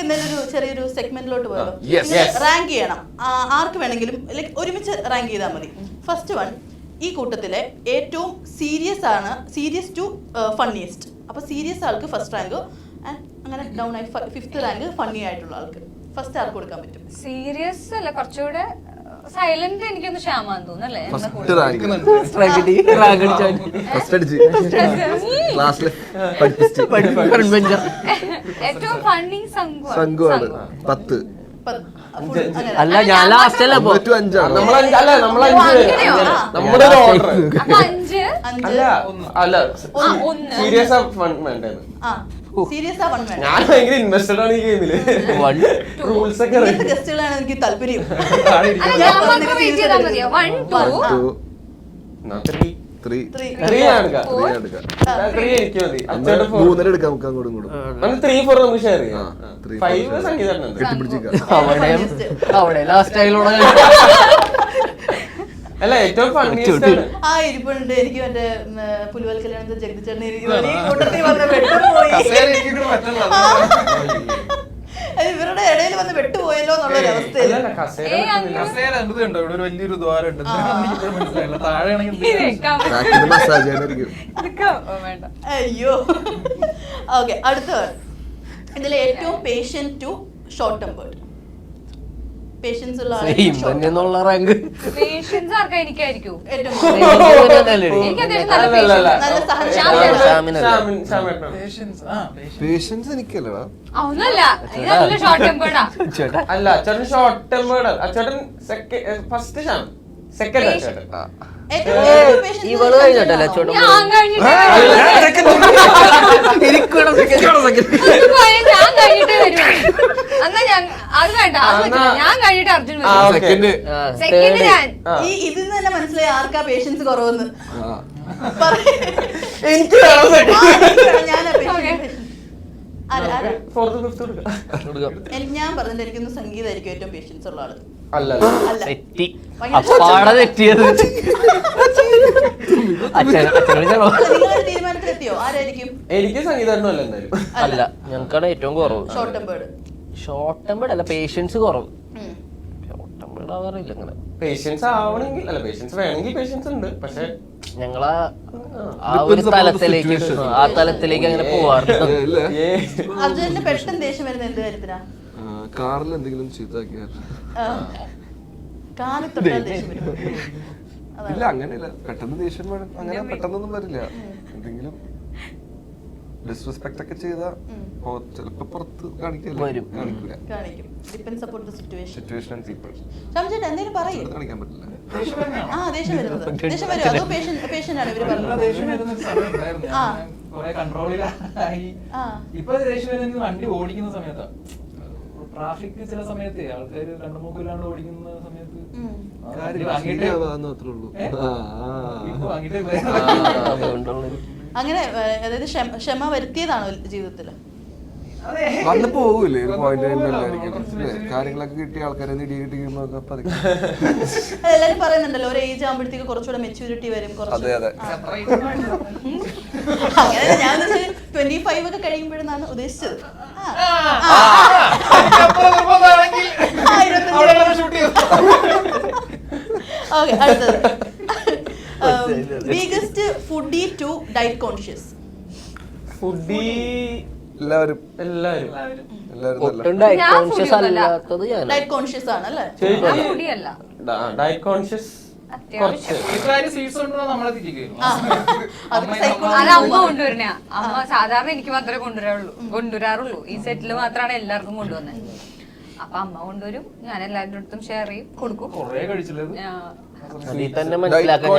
നമുക്ക് എന്തായാലും ഒരു ചെറിയൊരു സെഗ്മെന്റിലോട്ട് പോകാം. റാങ്ക് ചെയ്യണം, ആർക്ക് വേണമെങ്കിലും ലൈക്ക് ഒരുമിച്ച് റാങ്ക് ചെയ്താൽ മതി. ഫസ്റ്റ് വൺ, ഈ കൂട്ടത്തിലെ ഏറ്റവും സീരിയസ് ടു ഫണ്ണിയസ്റ്റ്. അപ്പൊ സീരിയസ് ആൾക്ക് ഫസ്റ്റ് റാങ്ക്, അങ്ങനെ ഡൗൺ ആയി ഫിഫ്ത്ത് റാങ്ക് ഫണ്ണി ആയിട്ടുള്ള ആൾക്ക്. ഫസ്റ്റ് ആർക്ക് കൊടുക്കാൻ പറ്റും? സീരിയസ് അല്ല, കുറച്ചുകൂടെ സൈലന്റ്. എനിക്കൊന്ന് ശ്യാമാന്ന് തോന്നുന്നല്ലേ. ഏറ്റവും ഫണ്ണി സംഘമാണ് 10. അല്ല ഞാൻ ലാസ്റ്റ് അല്ല നമ്മുടെ സീരിയസ് ഞാൻ ഭയങ്കര ഇൻവെസ്റ്റഡ് ആണ് ഈ ഗെയിമില്. റൂൾസ് ഒക്കെ ഗസ്റ്റുകളാണ് എനിക്ക് താല്പര്യം. അവിടെ ലാസ്റ്റ് ആയിലുള്ള അല്ല ഏറ്റവും ഇരിപ്പുണ്ട്. എനിക്ക് മറ്റേ പുലിവൽ കല്യാണത്തിൽ ജഗതിച്ചേട്ടൻ ഇവരുടെ ഇടയിൽ വന്ന് വെട്ടുപോയല്ലോ എന്നുള്ളൊരു അവസ്ഥയില് വലിയൊരു ദ്വാരം അയ്യോ. ഓക്കെ, അടുത്ത ഇതിലെ ഏറ്റവും patient to short tempered. Patience ഉള്ള റാങ്ക് പേഷ്യൻസ് ആർക്കാ? എനിക്കായിരിക്കും. പേഷ്യൻസ് എനിക്കല്ലടാ. ഒന്നല്ല, ഷോർട്ട് ടെമ്പേർഡാ. അല്ല അച്ചോട്ടൻ ഷോർട്ട് ടെമ്പേർഡ്. അച്ചോട്ടൻ ഫസ്റ്റ് സെക്കൻഡ് അച്ചോട്ടൻ. ഇവള് കഴിഞ്ഞിട്ടല്ലേ ചോട്ടം ഞാൻ കഴിഞ്ഞിട്ടേ വരും. എന്നാ അത് വേണ്ട, ഞാൻ കഴിഞ്ഞിട്ട് അർജുൻ വരും. സെക്കൻഡ് ഞാൻ. ഇതിൽ നിന്ന് തന്നെ മനസ്സിലായി ആർക്കാ പേഷ്യൻസ് കുറവെന്ന്. ഞാൻ പറഞ്ഞിട്ട് എനിക്കൊന്ന് സംഗീതമായിരിക്കും ഏറ്റവും പേഷ്യൻസ് ഉള്ള ആള്. തീരുമാനത്തിലെത്തിയോ? ആരായിരിക്കും? എനിക്ക് സംഗീതം അല്ല, ഞങ്ങൾക്കാണ് ഏറ്റവും കുറവ്. Short tempered. ഷോർട്ട് ടെമ്പേർഡ് അല്ല, പേഷ്യൻസ് കുറവ്. ഷോർട്ട് ടെമ്പേർഡ് ആവാറില്ല അങ്ങനെ. പേഷ്യൻസ് ആവണമെങ്കിൽ അല്ല, പേഷ്യൻസ് വേണമെങ്കിൽ പേഷ്യൻസ് ഉണ്ട്. പക്ഷെ ഞങ്ങളാ ആ ഒരു തലത്തിലേക്ക് അങ്ങനെ പോവാറില്ല. അർജുനന് പെട്ടെന്ന് ദേഷ്യം വരുന്ന എന്ത് കാര്യത്തിനാ? കാറിൽ എന്തെങ്കിലും ചീത്താക്കിയാൽ ഇല്ല, അങ്ങനെയല്ല. പെട്ടെന്ന് ദേഷ്യം വരും. അങ്ങനെ പെട്ടെന്നൊന്നും വരില്ല. എന്തെങ്കിലും ഡിസ്റെസ്പെക്ട് ഒക്കെ ചെയ്താ ചിലപ്പോ പുറത്ത് കാണിക്കില്ല. കാണിക്കാൻ പറ്റില്ല. വണ്ടി ഓടിക്കുന്ന സമയത്താ ട്രാഫിക് ചില സമയത്ത് ആൾക്കാർ കണ്ടുമൂക്കില്ലാണ്ട് ഓടിക്കുന്ന സമയത്ത് അങ്ങനെ അതായത് ക്ഷമ വരുത്തിയതാണോ ജീവിതത്തില്? വന്ന് പോകൂലേ ഒരു പോയിന്റ് കാര്യങ്ങളൊക്കെ കിട്ടിയ ആൾക്കാരെ എല്ലാരും പറയുന്നുണ്ടല്ലോ ഒരു ഏജ് ആകുമ്പോഴത്തേക്ക് കുറച്ചുകൂടെ മെച്യൂരിറ്റി വരും. അങ്ങനെ ഞാൻ 25 ഒക്കെ കഴിയുമ്പോഴെന്നാണ് ഉദ്ദേശിച്ചത്. ഓക്കെ, അടുത്തത് biggest foodie to diet conscious. Foodie എല്ലാവരും ഡയറ്റ് കോൺഷ്യസ് ആണ് അല്ലേ? ഡയറ്റ് കോൺഷ്യസ് അത് അമ്മ കൊണ്ടുവരണ. അമ്മ സാധാരണ എനിക്ക് മാത്രമേ കൊണ്ടുവരാറുള്ളൂ. ഈ സെറ്റില് മാത്രമാണ് എല്ലാവർക്കും കൊണ്ടുവന്നത്. അപ്പൊ അമ്മ കൊണ്ടുവരും, ഞാൻ എല്ലാവരുടെ അടുത്തും ഷെയർ ചെയ്യും, കൊടുക്കും. തന്നെ മനസ്സിലാക്കാൻ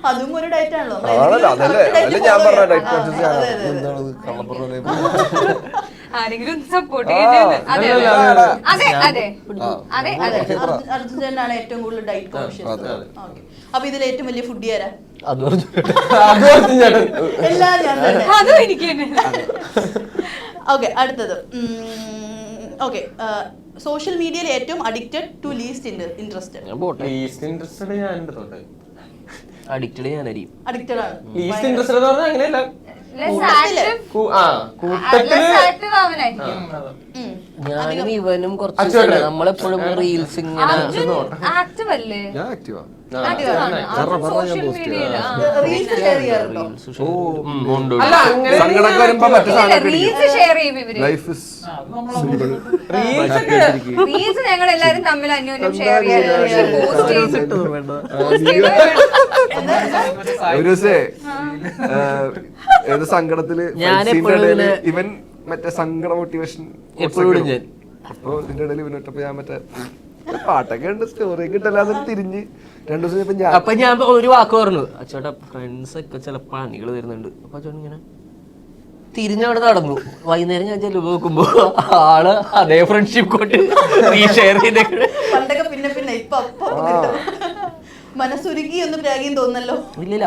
അതും ഒരു ഡയറ്റ് ആണല്ലോ. ആരെങ്കിലും സപ്പോർട്ട് ചെയ്യുന്നത്. അർജുനാണ് ഏറ്റവും കൂടുതൽ ഡയറ്റ് കോൺഷ്യസ്. അപ്പൊ ഇതിൽ ഏറ്റവും വലിയ ഫുഡി ആരാ? അതും എനിക്ക്. ഓക്കെ, അടുത്തത് ഓക്കെ സോഷ്യൽ മീഡിയയിൽ ഏറ്റവും addicted to least interested. Addicted ഞാനായിരിക്കും. അഡിക്റ്റഡ് ആണ്. ലീസ്റ്റ് ഇൻട്രസ്റ്റഡ് എന്ന് പറഞ്ഞാൽ അങ്ങനെയല്ല, ആക്റ്റീവ് അവനായിരിക്കും. ഞാനും ഇവനും കുറച്ച് നമ്മളെപ്പോഴും റീൽസ് ഇങ്ങനെ ആക്റ്റീവ് അല്ലേ? ഞാൻ ആക്റ്റീവാ. സോഷ്യൽ മീഡിയയില് റീൽസ് ഷെയർ ചെയ്യാറുണ്ടോ? അല്ല അങ്ങനെ സങ്കടമൊക്കെ വരുമ്പോ മറ്റു സാധനമൊക്കെ റീൽസ് ഷെയർ ചെയ്യും ഇവര്. Life is simple. റീൽസ് ഞങ്ങൾ എല്ലാരും തമ്മിൽ അന്യോന്യം ഷെയർ ചെയ്യാൻ പോസ്റ്റ് ചെയ്തിട്ടു. ഒരു ദിവസേ ഏത് സങ്കടത്തില് ഇവൻ മറ്റേ സങ്കട മോട്ടിവേഷൻ എപ്പോഴും ഞാൻ അപ്പൊ ഇതിന്റെ ഇടയിൽ ഇവനിട്ടപ്പോ ഞാൻ മറ്റേ പാട്ടൊക്കെ ഉണ്ട്, സ്റ്റോറി കിട്ടല്ലാതെ തിരിഞ്ഞ് 2 ദിവസം ഇപ്പൊ ഞാൻ അപ്പൊ ഞാൻ ഒരു വാക്ക് പറഞ്ഞു, അച്ചോട്ടാ ഫ്രണ്ട്സ് ഒക്കെ ചില പണികൾ വരുന്നുണ്ട്. അപ്പൊ അച്ചോട്ട് ഇങ്ങനെ തിരിഞ്ഞവിടെ നടന്നു. വൈകുന്നേരം ഞാൻ ചെല്ലുമ്പോ നോക്കുമ്പോ ആള് അതേ ഫ്രണ്ട്ഷിപ്പ് കൊണ്ട് ഷെയർ ചെയ്തേക്കണേ. പണ്ടൊക്കെ പിന്നെ ഇപ്പൊ മനസ്സുരുക്കി ഒന്ന് പ്രാഗിയും തോന്നല്ലോ. ഇല്ലില്ല,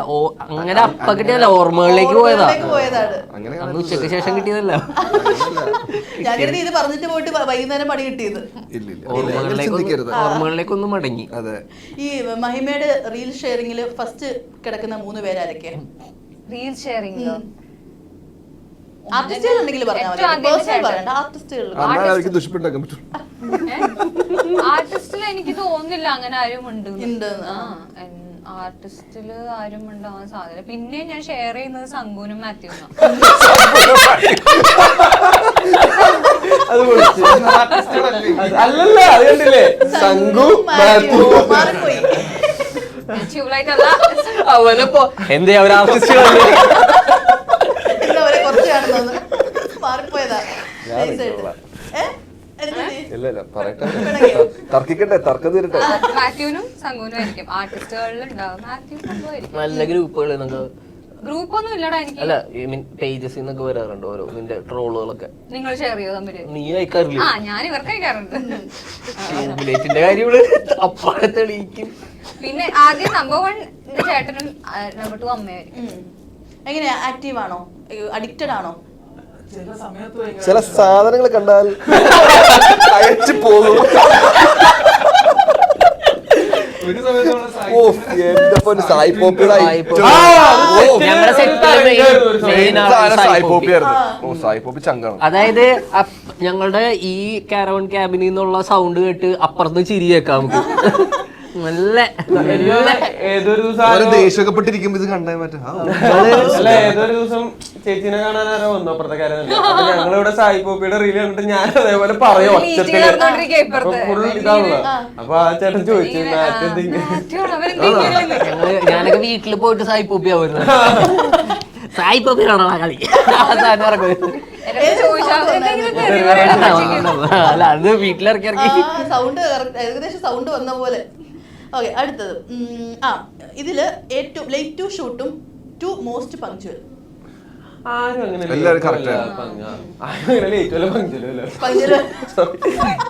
അങ്ങനെ അപ്പ കിട്ടിയതല്ല, ഓർമ്മകളിലേക്ക് പോയതാണ്. അങ്ങനെ അന്ന് ഉച്ചക്ക് ശേഷം കിട്ടിയതല്ല. ഞാൻ കരുതി ഇത് പറഞ്ഞിട്ട് പോയിട്ട് വൈകുന്നേരം പണി കിട്ടിയത്. ഓർമ്മകളിലേക്കൊന്നും മടങ്ങി. അതെ. ഈ മഹിമയുടെ റീൽ ഷെയറിംഗിൽ ഫസ്റ്റ് കിടക്കുന്ന 3 പേരാരൊക്കെ? റീൽ ഷെയറിംഗ് ആർട്ടിസ്റ്റുകൾ ഉണ്ടെങ്കിൽ പറഞ്ഞാൽ മതി, പേഴ്സണൽ പറയണ്ട. ആർട്ടിസ്റ്റുകൾ ദുഷ്പണ്ടാക്കാൻ പറ്റും. ആർട്ടിസ്റ്റിൽ എനിക്ക് തോന്നുന്നില്ല അങ്ങനെ ആരും ഉണ്ട്. ആർട്ടിസ്റ്റില് ആരും ഉണ്ടാവാൻ സാധ്യത. പിന്നെ ഞാൻ ഷെയർ ചെയ്യുന്നത് സംഗുനും മാത്യുവിനും. അല്ലല്ല, അത് കണ്ടില്ലേ, സംഗു മാത്യു മാറിപ്പോയി. ട്യൂബ്ലൈറ്റല്ല അവനപ്പോ എന്തേ അവർ ആർട്ടിസ്റ്റുകളല്ലേ? എന്താ പറയാ, കുറച്ച് കാണുന്നത് മാറിപ്പോയതാ. ഇല്ല പറയട്ടെ, തർക്കിക്കട്ടെ, തർക്കം തീരട്ടെ. മാത്യുവിനും സംഗുനും ആയിരിക്കും ആർട്ടിസ്റ്റുകളിൽ ഉണ്ടാവും. മാത്യു സംഭവമായിരിക്കും. നല്ല ഗ്രൂപ്പുകൾ ഗ്രൂപ്പ് ഒന്നും ഇല്ലടാ എനിക്ക്. അല്ല, പേജസ് നിന്നൊക്കെ വരാറുണ്ട് ഓരോ നിന്റെ ട്രോളുകളൊക്കെ. നിങ്ങൾ ഷെയർ ചെയ്യോ തമ്മില്? നീ അയക്കാറില്ല? ഞാൻ ഇവർക്ക് അയക്കാറുണ്ട്. ട്യൂബ്ലൈറ്റിന്റെ കാര്യങ്ങള് അപ്പാടെ തെളിയിക്കും. പിന്നെ ആദ്യം നമ്പർ 1 ചേട്ടനും നമ്പർ 2 അമ്മയായിരിക്കും. എങ്ങനെയാ, ആക്റ്റീവ് ആണോ, അഡിക്റ്റഡ് ആണോ? ചില സാധനങ്ങൾ കണ്ടാൽ അയച്ചു പോകും. സായി പോപ്പി ചങ്കാണ്. അതായത് ഞങ്ങളുടെ ഈ കാരവൺ ക്യാബിനിൽ നിന്നുള്ള സൗണ്ട് കേട്ട് അപ്പുറത്ത് ചിരി കേൾക്കാം നമുക്ക്. നല്ല ഏതൊരു ദിവസം ദേഷ്യപ്പെട്ടിരിക്കുമ്പോ ഇത് കണ്ടാൽ പറ്റും. അല്ല, ഏതൊരു ദിവസം ചേച്ചിനെ കാണാൻ ആരോ വന്നു അപ്പുറത്തേക്കാരൻ. ഞങ്ങളിവിടെ സായി പോപ്പിയുടെ റീൽ കണ്ടിട്ട് ഞാൻ അതേപോലെ പറയും ഒച്ചത്തില്. ഫുൾ ഇതാണല്ലോ. അപ്പൊ ആ ചേട്ടൻ ചോദിച്ചു, ഞാനൊക്കെ വീട്ടിൽ പോയിട്ട് സായി പോപ്പി ആവുന്നു. സായി പോപ്പിയിലാണോ കളി? അല്ല, അത് വീട്ടിലിറക്കി ഇറക്കി സൗണ്ട് ഏകദേശം സൗണ്ട് വന്ന പോലെ. ഓക്കെ, അടുത്തത്. ഇതില് ഏറ്റവും ലേറ്റ് ടു ഷൂട്ടും 2 മോസ്റ്റ് പങ്ക്ച്വൽ. ആരും അങ്ങനെ എല്ലാവരും correct ആണ്.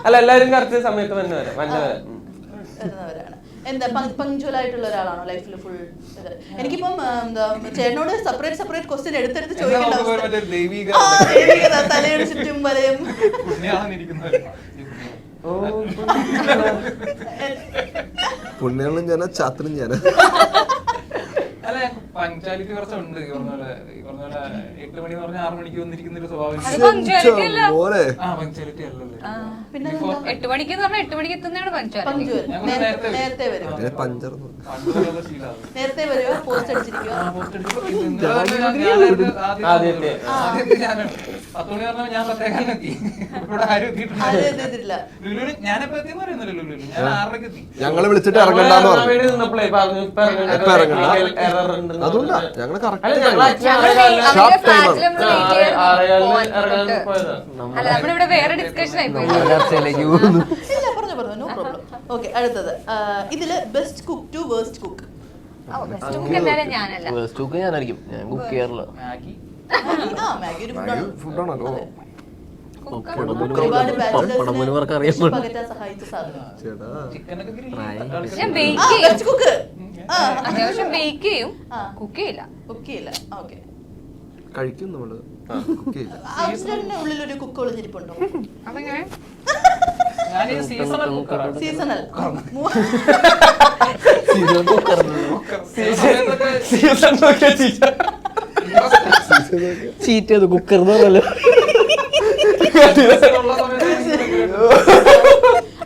അല്ല, എല്ലാരും കറക്റ്റ് സമയത്ത് തന്നെ വരാം. വരുന്നവരാണ്. എന്താ പങ്ക്ച്വൽ ആയിട്ടുള്ള ഒരാളാണോ ലൈഫിൽ ഫുൾ? എനിക്കിപ്പം എന്താ ചേട്ടനോട് സെപ്പറേറ്റ് ക്വസ്റ്റ്യൻ എടുത്തെടുത്ത് ചോദിക്കേണ്ട അവസ്ഥ. ദൈവികത, തലയുടെ ചുറ്റും വലയം. പുണ്യാളും ഞാനാ, ചാത്തനും ഞാനാ. അല്ല, പങ്ക്ച്വാലിറ്റി കുറച്ചുണ്ട്. ഈ പറഞ്ഞ പോലെ 8 മണി എന്ന് പറഞ്ഞാൽ 6 മണിക്ക് വന്നിരിക്കുന്ന ഒരു സ്വഭാവം. പങ്ക്ച്വാലിറ്റി അല്ല. പങ്ക്ച്വാലിറ്റി അല്ലല്ലേ. പിന്നെ 8 മണിക്ക് പറഞ്ഞാൽ 8 മണിക്ക് എത്തുന്നതാണ് പങ്ക്ച്വാലിറ്റി. നേരത്തെ വരും. പഞ്ചർ പണ്ടുള്ള ശീലമാണ്. നേരത്തെ വരുമോ, പോസ്റ്റ് അടിച്ചിരിക്കുമോ? ആദ്യത്തെ ഞാൻ 10 മണി പറഞ്ഞാൽ ഞാൻ 10:15 ഇവിടെ ആരും എത്തിയിട്ടില്ല. ലുലുവിന് ഞാനെപ്പോ എത്തിയെന്ന് പറയുന്നില്ല. ലുലുവിന് ഞാൻ 6:00 എത്തി. ഞങ്ങളെ വിളിച്ചിട്ട് ഇറങ്ങണ്ടെന്ന് പറഞ്ഞു. അതുകൊണ്ടാ അതുകൊണ്ടാ ഞങ്ങള് കറക്റ്റ് അല്ല, നമ്മളിവിടെ വേറെ ഡിസ്കഷൻ ആയി പോയി. ഇല്ല, പറഞ്ഞു നോ പ്രോബ്ലം. ഓക്കെ, അടുത്തത്. ഇതില് best cook to worst cook. എന്തായാലും ഞാനല്ല. ഞാനായിരിക്കും. ഞാൻ കുക്ക് ചെയ്യാറില്ല. മാഗി മാഗി ഒരു ഫുഡാണ്. ഫുഡാണല്ലോ. ഒരുപാട് പപ്പടമുനവർക്ക് അറിയാം. പകറ്റാൻ സഹായിച്ച സാധനം. ചിക്കനൊക്കെ ഗ്രിൽ ഞാൻ ബേക്ക് ചെയ്യും. ബെസ്റ്റ് കുക്ക് അത്യാവശ്യം ബേക്ക് ചെയ്യും, കുക്ക് ചെയ്യില്ല. കുക്ക് ചെയ്യില്ല. ഓക്കെ, കഴിക്കും നമ്മള്. ആവശ്യത്തിന് ഉള്ളിൽ ഒരു കുക്ക് ഒളിഞ്ഞിരിപ്പുണ്ടോ? അതെങ്ങനെ? ഞാൻ സീസണൽ കുക്കറാണ്. സീസണൽ സീസൺ നോക്കിയാ ടീച്ചർ ചീറ്റ് ചെയ്ത് കുക്കർ പറഞ്ഞല്ലോ.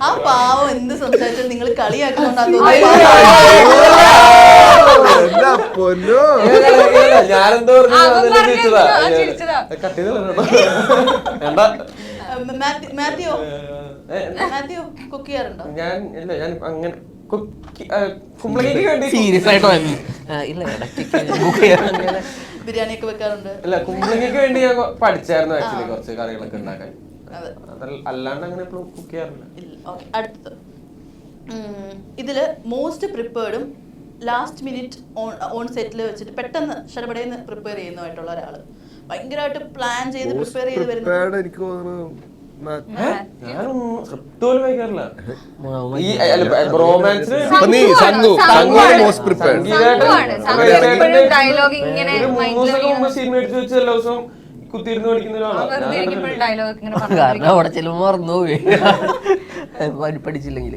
ആ പാവം എന്ത് സംസാരിച്ചാൽ നിങ്ങൾ കളിയാക്കുന്നുണ്ടാകും. എന്താ പൊന്നോ. ഞാനെന്തോ ചിരിച്ചതാ. കട്ട് ചെയ്ത് എന്താ മാത്യോ കുക്ക് ചെയ്യാറുണ്ടോ? ഞാൻ അങ്ങനെ കുമ്പളങ്ങയ്ക്ക് വേണ്ടി സീരിയസ് ആയിട്ട് ഇല്ല ഇടയ്ക്ക് ബിരിയാണി ഒക്കെ വെക്കാറുണ്ട്? അല്ല, കുമ്പളങ്ങയ്ക്ക് വേണ്ടി ഞാൻ പഠിച്ചായിരുന്നു ആക്ച്വലി കുറച്ച് കറികളൊക്കെ ഉണ്ടാക്കാൻ. അല്ലാണ്ട് അങ്ങനെ എപ്പോഴും കുക്ക് ചെയ്യാറില്ല. അടുത്തത്, ഇതില് മോസ്റ്റ് പ്രിപ്പയർഡും ലാസ്റ്റ് മിനിറ്റ് ഓൺ സെറ്റിൽ വെച്ചിട്ട് പെട്ടെന്ന് ഷടപടയെന്ന് പ്രിപ്പയർ ചെയ്യുന്നതായിട്ടുള്ള ഒരാള്, ഭയങ്കരമായിട്ട് പ്ലാൻ ചെയ്ത് പ്രിപ്പയർ ചെയ്ത് വരുന്നത്. എനിക്ക് തോന്നുന്നു ഞാനും സ്ക്രിപ്റ്റ് പോലും വായിക്കാറില്ല. ഈ റൊമാൻസിന് ഡയലോഗ് ഇങ്ങനെ ഒരു 3 ദിവസം മുമ്പ് സീൻ മേടിച്ച് വെച്ച് എല്ലാ ദിവസവും കുത്തിയിരുന്ന് പഠിക്കുന്ന ഒരാളാണ്. ഡയലോഗ് ഇങ്ങനെ കാരണം അവിടെ ചെല്ലുമ്പോ മറന്നുപോയി പഠിച്ചില്ലെങ്കിൽ.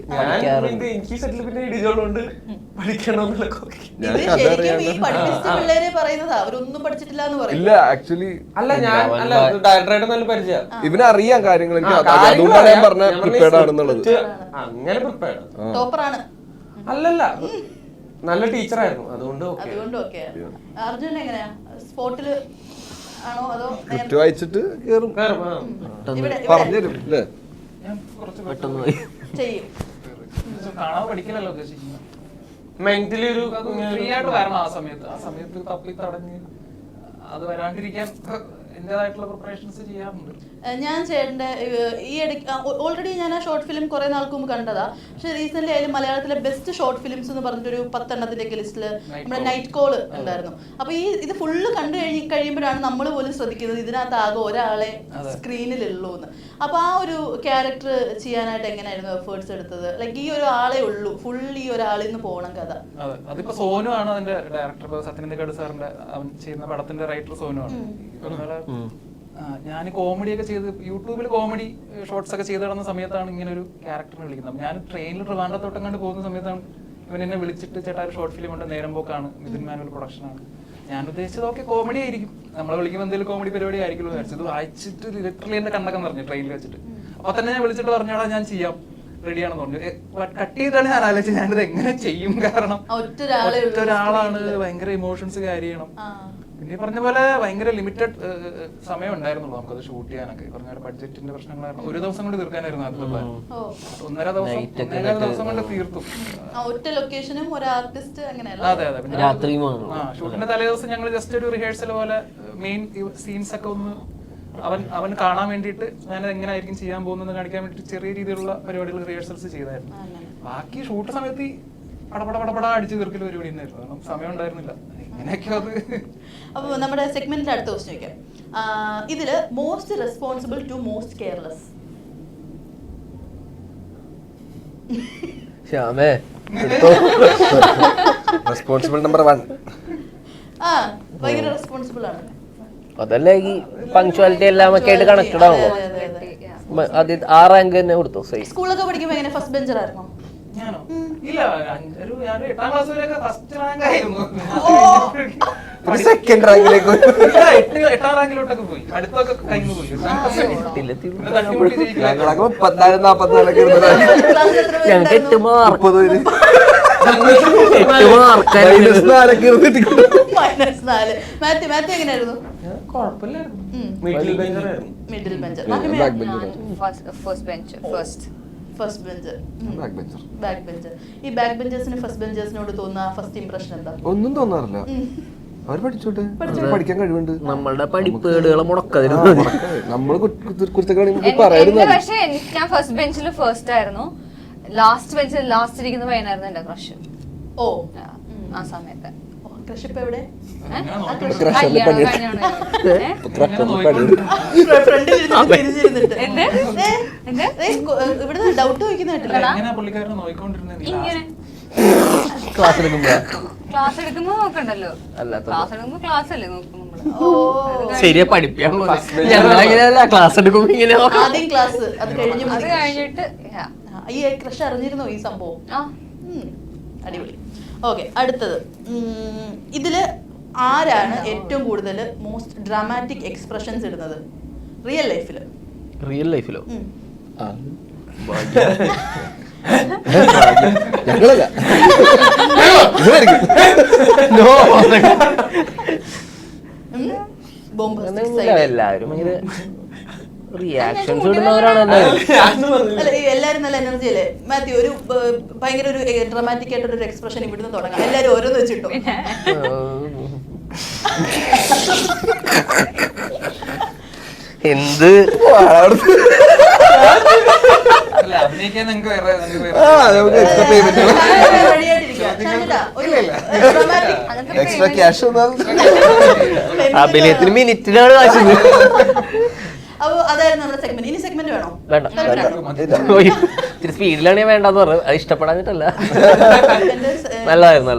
എനിക്ക് സെറ്റിൽ പിന്നെ ഇടിച്ചോളുണ്ട് പഠിക്കണമെന്നുള്ള. ഇത് ശരിക്കും ഈ പഠിപ്പിച്ച പിള്ളേരെ പറയുന്നത് അവരൊന്നും പഠിച്ചിട്ടില്ല എന്ന് പറയും. ഇല്ല ആക്ച്വലി അല്ല, ഞാൻ ഡയറക്ടറായിട്ട് നല്ല പരിചയം. ഇവനറിയാം കാര്യങ്ങൾ. അതുകൊണ്ടാണ് ഞാൻ പറഞ്ഞ പ്രിപ്പയർഡ് ആണെന്നുള്ളത്. അങ്ങനെ പ്രിപ്പയർഡ് ടോപ്പറാണ് അല്ലല്ല, നല്ല ടീച്ചറായിരുന്നു, അതുകൊണ്ട് ഓക്കെ. അർജുൻ എങ്ങനെയാ, സ്പോട്ടില് ആണോ അതോ സ്ക്രിപ്റ്റ് വായിച്ചിട്ട് കേറും, ഇവിടെ പറഞ്ഞുതരും അല്ലേ? ഞാൻ കുറച്ച് പെട്ടെന്ന് പോയി ചെയ്യും? കാണാൻ പഠിക്കലല്ലോ ഉദ്ദേശിക്കുന്നത്. മെന്റലി ഒരു ഫ്രീ ആയിട്ട് വരണം. ആ സമയത്ത് തപ്പി തടഞ്ഞ് അത് വരാണ്ടിരിക്കാൻ എന്റേതായിട്ടുള്ള പ്രിപ്പറേഷൻസ് ചെയ്യാറുണ്ട്. ഞാൻ ചേട്ടൻ്റെ ഈ ഇടയ്ക്ക് ഓൾറെഡി ഞാൻ ആ ഷോർട്ട് ഫിലിം കുറേ നാൾക്ക് മുമ്പ് കണ്ടതാ. പക്ഷെ റീസെന്റ് ആയാലും മലയാളത്തിലെ ബെസ്റ്റ് ഷോർട്ട് ഫിലിംസ് എന്ന് പറഞ്ഞിട്ടൊരു 10 എണ്ണത്തിൻ്റെയൊക്കെ ലിസ്റ്റിൽ നമ്മുടെ നൈറ്റ് കോള് ഉണ്ടായിരുന്നു. അപ്പൊ ഇത് ഫുള്ള് കണ്ടു കഴിയുമ്പോഴാണ് നമ്മൾ പോലും ശ്രദ്ധിക്കുന്നത് ഇതിനകത്ത് ആകെ ഒരാളെ സ്ക്രീനിലുള്ളൂ എന്ന്. അപ്പൊ ആ ഒരു ക്യാരക്ടർ ചെയ്യാനായിട്ട് എങ്ങനെയായിരുന്നു എഫേർട്സ് എടുത്തത്? ലൈക്ക് ഈ ഒരു ആളെ ഉള്ളൂ, ഫുൾ ഈ ഒരാളിൽ നിന്ന് പോകണം കഥ. അതെ, അതിപ്പോ സോനു ആണ് അതിന്റെ ഡയറക്ടർ. സത്യനന്ദിക്കാട് സാറിന്റെ അവൻ ചെയ്യുന്ന പടത്തിന്റെ റൈറ്റർ സോനു ആണ്. ഞാൻ കോമഡി ഒക്കെ ചെയ്ത് യൂട്യൂബിൽ കോമഡി ഷോർട്സ് ഒക്കെ ചെയ്ത് നടന്ന സമയത്താണ് ഇങ്ങനെ ഒരു ക്യാരക്ടറിനെ വിളിക്കുന്നത്. ഞാൻ ട്രെയിനിൽ ട്രിവാൻഡ്രത്തോട്ടം കണ്ട് പോകുന്ന സമയത്താണ് ഇവൻ എന്നെ വിളിച്ചിട്ട് ചേട്ടാ ഒരു ഷോർട്ട് ഫിലിം ഉണ്ട്, നേരം പോക്കാണ്, മിഥുൻ മാനുവൽ പ്രൊഡക്ഷനാണ്. ഞാൻ ഉദ്ദേശിച്ചത് ഓക്കെ കോമഡി ആയിരിക്കും, നമ്മളെ വിളിക്കുമ്പോൾ എന്തെങ്കിലും കോമഡി പരിപാടി ആയിരിക്കുമല്ലോ വിചാരിച്ചത്. വായിച്ചിട്ട് ലിറ്ററലി എന്റെ കണ്ണൊക്കെ പറഞ്ഞു ട്രെയിനിൽ വെച്ചിട്ട്. അപ്പൊ തന്നെ ഞാൻ വിളിച്ചിട്ട് പറഞ്ഞാടാ ഞാൻ ചെയ്യാം, റെഡിയാണെന്ന് പറഞ്ഞു. കട്ട് ചെയ്താണ് ഞാൻ ആലോചിച്ചത് ഞാനിത് എങ്ങനെ ചെയ്യും, കാരണം ഒറ്റൊരാളാണ്, ഭയങ്കര ഇമോഷൻസ് ക്യാരി ചെയ്യണം. പിന്നെ ഈ പറഞ്ഞ പോലെ ഭയങ്കര ലിമിറ്റഡ് സമയം ഉണ്ടായിരുന്നുള്ളൂ നമുക്കത് ഷൂട്ട് ചെയ്യാനൊക്കെ. പറഞ്ഞ പോലെ ബഡ്ജറ്റിന്റെ പ്രശ്നങ്ങളായിരുന്നു. ഒരു ദിവസം കൊണ്ട് തീർക്കാനായിരുന്നു ആദ്യത്തെ പ്ലാൻ. 1.5 ദിവസം കൊണ്ട് തീർത്തു. ഒറ്റ ലൊക്കേഷനും ഒരു ആർട്ടിസ്റ്റ് അങ്ങനെയല്ല. അതെ. ഷൂട്ടിന്റെ തലേ ദിവസം ഞങ്ങൾ ജസ്റ്റ് ഒരു റിഹേഴ്സൽ പോലെ മെയിൻ സീൻസ് ഒക്കെ ഒന്ന് അവൻ കാണാൻ വേണ്ടിയിട്ട് ഞാനത് എങ്ങനെയായിരിക്കും ചെയ്യാൻ പോകുന്നത് കാണിക്കാൻ വേണ്ടിയിട്ട് ചെറിയ രീതിയിലുള്ള പരിപാടികൾ റിഹേഴ്സൽസ് ചെയ്തായിരുന്നു. ബാക്കി ഷൂട്ട് സമയത്ത് പടപട അടിച്ചു തീർക്കൽ പരിപാടി തന്നെയായിരുന്നു, കാരണം സമയം ഉണ്ടായിരുന്നില്ല. അപ്പൊ നമ്മുടെ സെഗ്മെന്റിന്റെ അടുത്ത ക്വസ്റ്റ്യൻ ചോദിക്കാം. ഇതില് most responsible to most careless? ശ്യാമേ റെസ്പോൺസിബിൾ നമ്പർ 1. ഭയങ്കര റെസ്പോൺസിബിൾ ആണ്. അതല്ലേ ഈ പങ്ക്ച്വാലിറ്റി എല്ലാം ഒക്കെ ആയിട്ട് കണക്റ്റഡ് ആണല്ലോ. അത് ആ റാങ്ക് തന്നെ കൊടുത്തു. സ്കൂളൊക്കെ പഠിക്കുമ്പോ എങ്ങനെ ഫസ്റ്റ് ബെഞ്ചർ ആയിരുന്നോ? ഞാനോ? ഇല്ല, ഞാൻ 8ാം ക്ലാസ് വരെയൊക്കെ ഫസ്റ്റ് റാങ്ക് ആയിരുന്നു. സെക്കൻഡ് റാങ്കിലേക്ക് 8ാം റാങ്കിലോട്ടൊക്കെ പോയി, അടുത്തൊക്കെ കഴിഞ്ഞു പോയി. ഞങ്ങളൊക്കെ 34 ഞങ്ങൾക്ക് 8 മാർക്ക് മാത്യു എങ്ങനെയായിരുന്നു? Middle bencher. First bencher, back bencher. ഈ ബാക്ക് ബെഞ്ചേഴ്സിന് ഫസ്റ്റ് ബെഞ്ചേഴ്സിനോട് തോന്നുന്ന ഫസ്റ്റ് ഇംപ്രഷൻ എന്താ? ഒന്നും തോന്നാറില്ല, അവർ പഠിച്ചോട്ടെ, പഠിക്കാൻ കഴിവുണ്ട്. നമ്മളുടെ പഠിപ്പേടുകളെ മുടക്കരുത്. നമ്മള് കുറിച്ചൊക്കെ പറയായിരുന്നു. പക്ഷെ ഞാൻ ഫസ്റ്റ് ബെഞ്ചിൽ ഫസ്റ്റ് ആയിരുന്നു. ലാസ്റ്റ് ബെഞ്ചിൽ ലാസ്റ്റ് ഇരിക്കുന്ന പയ്യനായിരുന്നു എന്റെ ക്രഷ്. ഓ, ആ സമയത്ത് ക്രഷ് ഇപ്പൊ എവിടെ? ഇവിടെ ഡൗട്ട് ക്ലാസ് എടുക്കുമ്പോ ക്ലാസ് എടുക്കുമ്പോ നോക്കണ്ടല്ലോ, ക്ലാസ് എടുക്കുമ്പോ ക്ലാസ് അല്ലേ നോക്കും നമ്മള്. ശരിയാ, പഠിപ്പിക്കാൻ ക്ലാസ് എടുക്കുമ്പോ ഇങ്ങനെ ആദ്യം ക്ലാസ്, അത് കഴിഞ്ഞിട്ട് ഈ ക്രഷ് അറിഞ്ഞിരുന്നോ ഈ സംഭവം? അടിപൊളി. ഓക്കെ, അടുത്തത് ഇതില് ആരാണ് ഏറ്റവും കൂടുതൽ മോസ്റ്റ് ഡ്രാമാറ്റിക് എക്സ്പ്രഷൻസ് ഇടുന്നത് റിയൽ ലൈഫിൽ? റിയൽ ലൈഫിലോ? ഞങ്ങളല്ല ബോംബ് എല്ലാവരും ഭയങ്കര റിയാക്ഷൻസ് ഇടുന്നവരാണ് എല്ലാവരും. അല്ല, എല്ലാരും നല്ല എനർജി അല്ലേ മാത്യു? ഒരു ഭയങ്കര ഒരു ഡ്രാമാറ്റിക് ആയിട്ടുള്ള ഒരു എക്സ്പ്രഷൻ ഇവിടുന്ന് തുടങ്ങാം. എല്ലാരും ഓരോന്ന് വെച്ചിട്ടോ. എന്ത് അല്ല, അഭിനയിക്കാൻ നിങ്ങൾക്ക് വേറെ നമുക്ക് എക്സ്ട്രാ പേയ്മെന്റ് റെഡിയായിട്ടിരിക്കുക. ഷാനിട്ടാ, ഒരു dramatic എക്സ്ട്രാ ക്യാഷ് അഭിനയത്തിന് മിനിറ്റിനാണ് കാശത്. അപ്പൊ അതായിരുന്നു നമ്മുടെ സെഗ്മെന്റ്. ഇനി സെഗ്മെന്റ് വേണോ? വേണ്ട ഇത്തിരി സ്പീഡിലാണ് ഞാൻ വേണ്ടെന്ന് പറഞ്ഞത്. അത് ഇഷ്ടപ്പെടാഞ്ഞിട്ടല്ല. എന്റെ നല്ലതായിരുന്നു.